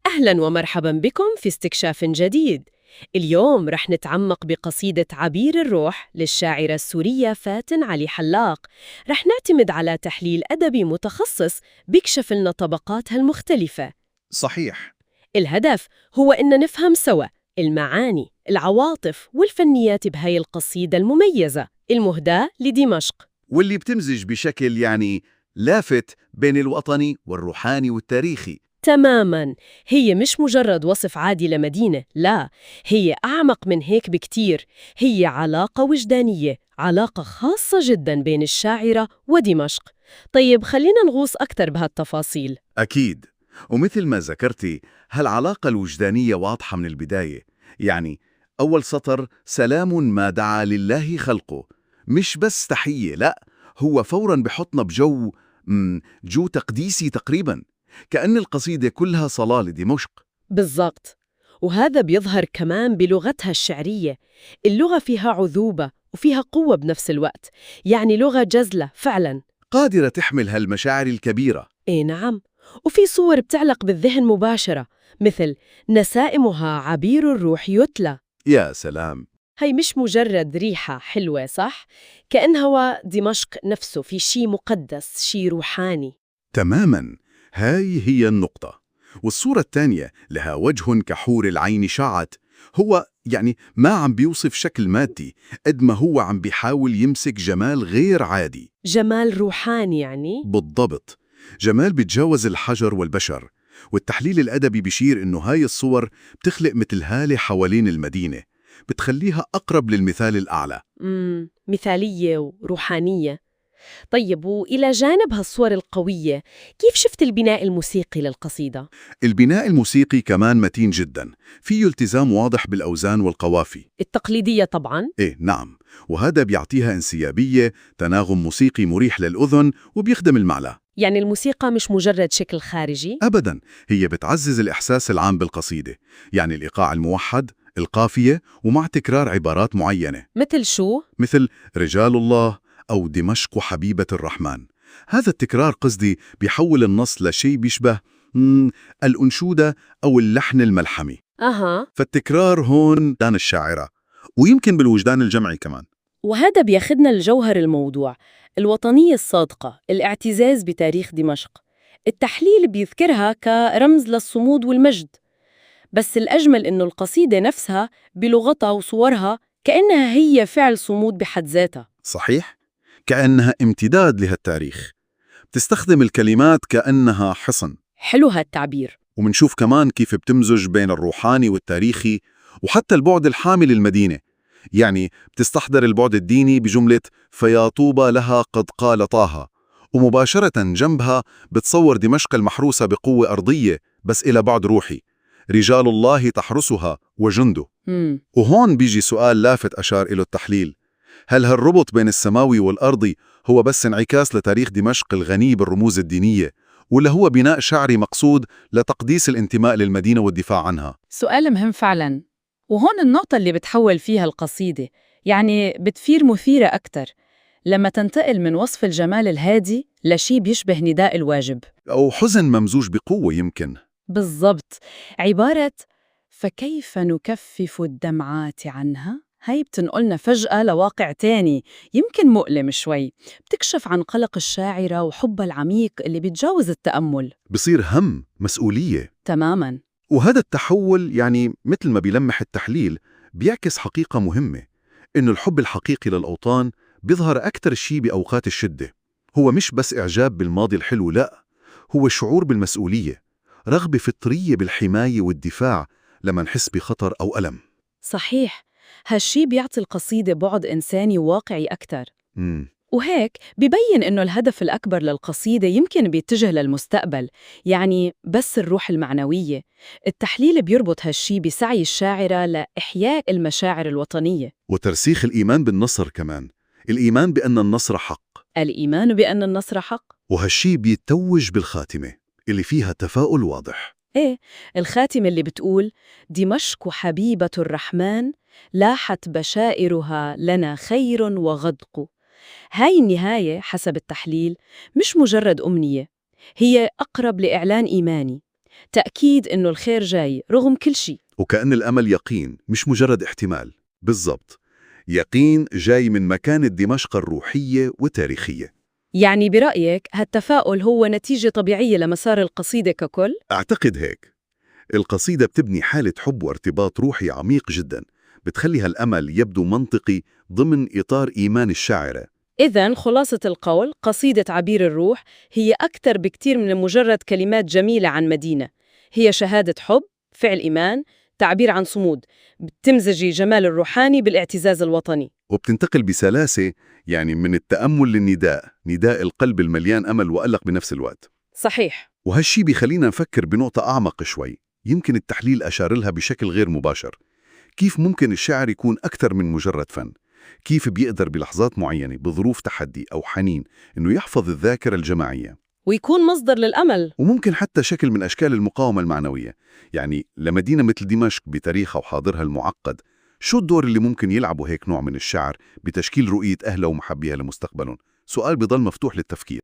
أهلاً ومرحباً بكم في استكشاف جديد. اليوم رح نتعمق بقصيدة عبير الروح للشاعرة السورية فاتن علي حلاق. رح نعتمد على تحليل أدبي متخصص بيكشف لنا طبقاتها المختلفة. صحيح. الهدف هو إن نفهم سوا المعاني، العواطف والفنيات بهاي القصيدة المميزة المهداة لدمشق. واللي بتمزج بشكل لافت بين الوطني والروحاني والتاريخي. تماماً، هي مش مجرد وصف عادي لمدينة، لا، هي أعمق من هيك بكتير. هي علاقة وجدانية، علاقة خاصة جداً بين الشاعرة ودمشق. طيب خلينا نغوص أكتر بهالتفاصيل. أكيد. ومثل ما ذكرتي، هالعلاقة الوجدانية واضحة من البداية. أول سطر: سلام ما دعا لله خلقه. مش بس تحية، لا، هو فوراً بحطنا بجو جو تقديسي تقريباً، كأن القصيدة كلها صلاة لدمشق. بالضبط، وهذا بيظهر كمان بلغتها الشعرية. اللغة فيها عذوبة وفيها قوة بنفس الوقت، يعني لغة جزلة فعلاً. قادرة تحمل هالمشاعر الكبيرة. إيه نعم، وفي صور بتعلق بالذهن مباشرة، مثل نسائمها عبير الروح يتلى. يا سلام. هي مش مجرد ريحة حلوة، صح؟ كأنها دمشق نفسه، في شي مقدس، شي روحاني. تماماً، هاي هي النقطة. والصورة الثانية لها وجه كحور العين شعت. هو ما عم بيوصف شكل مادي قد ما هو عم بيحاول يمسك جمال غير عادي. جمال روحاني يعني؟ بالضبط، جمال بيتجاوز الحجر والبشر. والتحليل الأدبي بيشير إنه هاي الصور بتخلق مثل هالة حوالين المدينة، بتخليها أقرب للمثال الأعلى. مثالية وروحانية. طيب، وإلى جانب هالصور القوية، كيف شفت البناء الموسيقي للقصيدة؟ البناء الموسيقي كمان متين جدا، فيه التزام واضح بالأوزان والقوافي. التقليدية طبعاً. إيه نعم، وهذا بيعطيها انسيابية، تناغم موسيقي مريح للأذن وبيخدم المعنى. يعني الموسيقى مش مجرد شكل خارجي؟ أبداً، هي بتعزز الإحساس العام بالقصيدة، الإيقاع الموحد، القافية، ومع تكرار عبارات معينة. مثل شو؟ مثل رجال الله أو دمشق حبيبة الرحمن. هذا التكرار قصدي بيحول النص لشيء بيشبه الأنشودة أو اللحن الملحمي. فالتكرار هون دان الشاعرة، ويمكن بالوجدان الجمعي كمان. وهذا بياخدنا لجوهر الموضوع، الوطنية الصادقة، الاعتزاز بتاريخ دمشق. التحليل بيذكرها كرمز للصمود والمجد، بس الأجمل إنه القصيدة نفسها بلغتها وصورها كأنها هي فعل صمود بحد ذاتها. صحيح، كأنها امتداد لهالتاريخ، بتستخدم الكلمات كأنها حصن. حلو هالتعبير. ومنشوف كمان كيف بتمزج بين الروحاني والتاريخي، وحتى البعد الحامي للمدينة. بتستحضر البعد الديني بجملة فيا طوبى لها قد قال طه، ومباشرة جنبها بتصور دمشق المحروسة بقوة أرضية بس إلى بعد روحي، رجال الله تحرسها وجنده. وهون بيجي سؤال لافت أشار إلى التحليل: هل هالربط بين السماوي والأرضي هو بس انعكاس لتاريخ دمشق الغني بالرموز الدينية، ولا هو بناء شعري مقصود لتقديس الانتماء للمدينة والدفاع عنها؟ سؤال مهم فعلاً، وهون النقطة اللي بتحول فيها القصيدة، بتصير مثيرة أكتر لما تنتقل من وصف الجمال الهادي لشي بيشبه نداء الواجب أو حزن ممزوج بقوة يمكن. بالضبط. عبارة فكيف نكفف الدمعات عنها، هاي بتنقلنا فجأة لواقع تاني يمكن مؤلم شوي، بتكشف عن قلق الشاعرة وحبها العميق اللي بيتجاوز التأمل. بصير هم، مسؤولية. تماماً. وهذا التحول مثل ما بيلمح التحليل بيعكس حقيقة مهمة، إنه الحب الحقيقي للأوطان بيظهر أكتر شيء بأوقات الشدة. هو مش بس إعجاب بالماضي الحلو، لا، هو شعور بالمسؤولية، رغبة فطرية بالحماية والدفاع لما نحس بخطر أو ألم. صحيح، هالشي بيعطي القصيدة بعد إنساني وواقعي أكتر. وهيك بيبين إنه الهدف الأكبر للقصيدة يمكن بيتجه للمستقبل، بس الروح المعنوية. التحليل بيربط هالشي بسعي الشاعرة لإحياء المشاعر الوطنية وترسيخ الإيمان بالنصر كمان، الإيمان بأن النصر حق. الإيمان بأن النصر حق. وهالشي بيتوج بالخاتمة اللي فيها تفاؤل واضح. إيه، الخاتمة اللي بتقول دمشق حبيبة الرحمن لاحت بشائرها لنا خير وغدق. هاي النهاية حسب التحليل مش مجرد أمنية، هي أقرب لإعلان إيماني، تأكيد إنه الخير جاي رغم كل شيء. وكأن الأمل يقين مش مجرد احتمال. بالضبط، يقين جاي من مكانة دمشق الروحية والتاريخية. يعني برأيك هالتفاؤل هو نتيجة طبيعية لمسار القصيدة ككل؟ أعتقد هيك. القصيدة بتبني حالة حب وارتباط روحي عميق جدا، بتخلي هالأمل يبدو منطقي ضمن إطار إيمان الشاعرة. إذن خلاصة القول قصيدة عبير الروح هي أكثر بكتير من مجرد كلمات جميلة عن مدينة. هي شهادة حب، فعل إيمان، تعبير عن صمود، بتمزجي جمال الروحاني بالاعتزاز الوطني. وبتنتقل بسلاسة، يعني من التأمل للنداء، نداء القلب المليان أمل وقلق بنفس الوقت. صحيح. وهالشي بيخلينا نفكر بنقطة أعمق شوي، يمكن التحليل أشار لها بشكل غير مباشر. كيف ممكن الشعر يكون أكثر من مجرد فن؟ كيف بيقدر بلحظات معينة بظروف تحدي أو حنين إنه يحفظ الذاكرة الجماعية؟ ويكون مصدر للأمل. وممكن حتى شكل من أشكال المقاومة المعنوية. يعني لمدينة مثل دمشق بتاريخها وحاضرها المعقد، شو الدور اللي ممكن يلعبه هيك نوع من الشعر بتشكيل رؤية أهلها ومحبيها لمستقبلهم؟ سؤال بيضل مفتوح للتفكير.